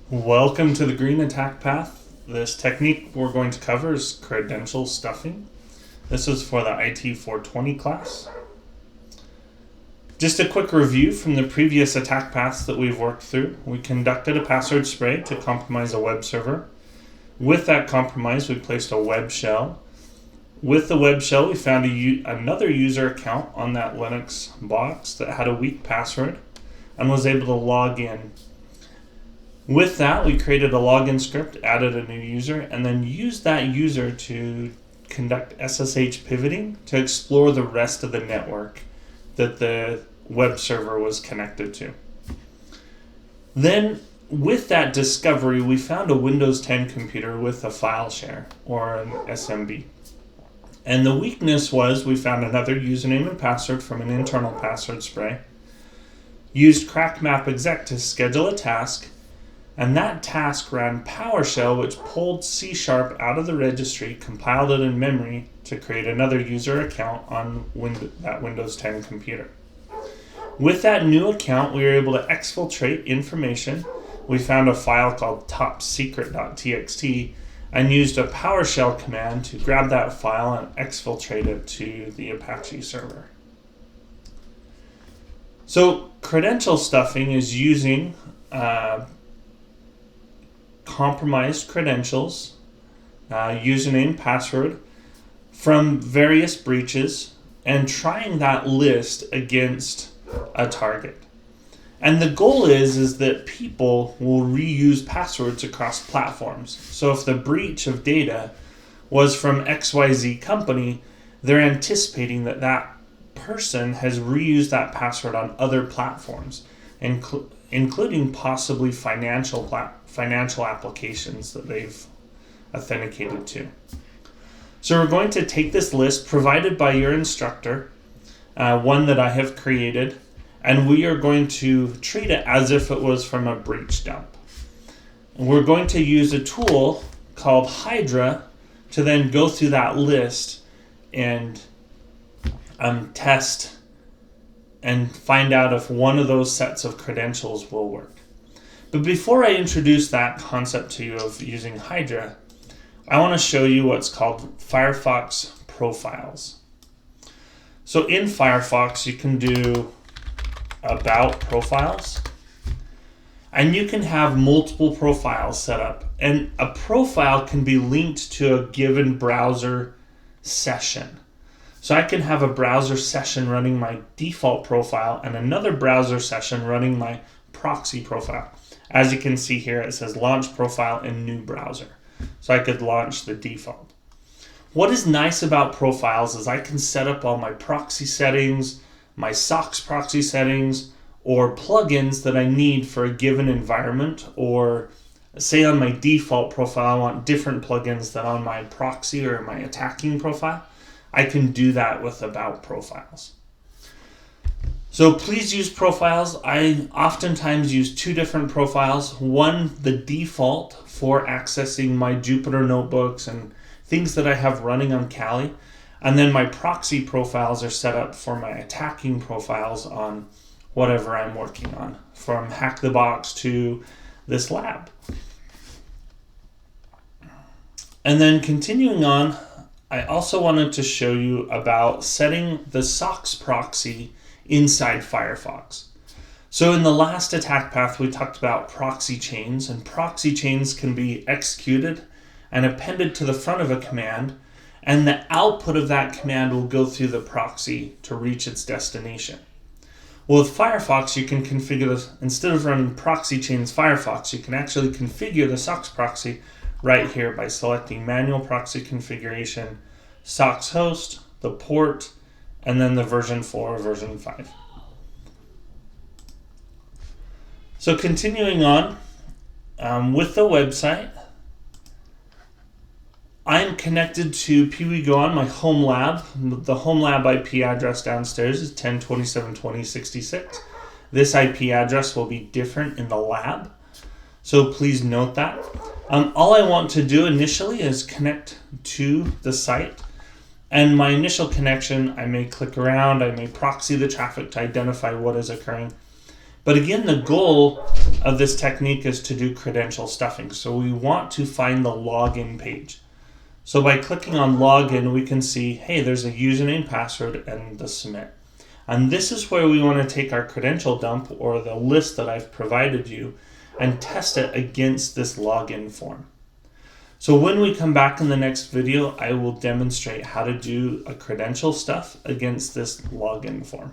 Welcome to the green attack path. This technique we're going to cover is credential stuffing. This is for the IT420 class. Just a quick review from the previous attack paths that we've worked through. We conducted a password spray to compromise a web server. With that compromise, we placed a web shell. With the web shell, we found another user account on that Linux box that had a weak password and was able to log in. With that, we created a login script, added a new user, and then used that user to conduct SSH pivoting to explore the rest of the network that the web server was connected to. Then, with that discovery, we found a Windows 10 computer with a file share, or an SMB. And the weakness was we found another username and password from an internal password spray, used crackmap.exec to schedule a task, and that task ran PowerShell, which pulled C# out of the registry, compiled it in memory to create another user account on that Windows 10 computer. With that new account, we were able to exfiltrate information. We found a file called topsecret.txt and used a PowerShell command to grab that file and exfiltrate it to the Apache server. So credential stuffing is using compromised credentials, username, password from various breaches and trying that list against a target. And the goal is that people will reuse passwords across platforms. So if the breach of data was from XYZ company, they're anticipating that person has reused that password on other platforms, including possibly financial applications that they've authenticated to. So we're going to take this list provided by your instructor, one that I have created, and we are going to treat it as if it was from a breach dump. And we're going to use a tool called Hydra to then go through that list and test and find out if one of those sets of credentials will work. But before I introduce that concept to you of using Hydra, I want to show you what's called Firefox profiles. So in Firefox, you can do about profiles, and you can have multiple profiles set up. And a profile can be linked to a given browser session. So I can have a browser session running my default profile and another browser session running my proxy profile. As you can see here, it says launch profile in new browser. So I could launch the default. What is nice about profiles is I can set up all my proxy settings, my SOCKS proxy settings, or plugins that I need for a given environment, or say on my default profile I want different plugins than on my proxy or my attacking profile. I can do that with about profiles. So please use profiles. I oftentimes use two different profiles. One, the default for accessing my Jupyter notebooks and things that I have running on Kali. And then my proxy profiles are set up for my attacking profiles on whatever I'm working on, from Hack the Box to this lab. And then continuing on, I also wanted to show you about setting the SOCKS proxy inside Firefox. So in the last attack path, we talked about proxy chains, and proxy chains can be executed and appended to the front of a command, and the output of that command will go through the proxy to reach its destination. Well, with Firefox, you can configure this. Instead of running proxy chains Firefox, you can actually configure the SOCKS proxy right here by selecting manual proxy configuration, SOCKS host, the port, and then the version 4 or version 5. So continuing on with the website, I'm connected to PWGO on my home lab. The home lab IP address downstairs is 10.27.20.66. This IP address will be different in the lab, so please note that. All I want to do initially is connect to the site. And my initial connection, I may click around, I may proxy the traffic to identify what is occurring. But again, the goal of this technique is to do credential stuffing. So we want to find the login page. So by clicking on login, we can see, hey, there's a username, password, and the submit. And this is where we want to take our credential dump, or the list that I've provided you, and test it against this login form. So when we come back in the next video, I will demonstrate how to do a credential stuff against this login form.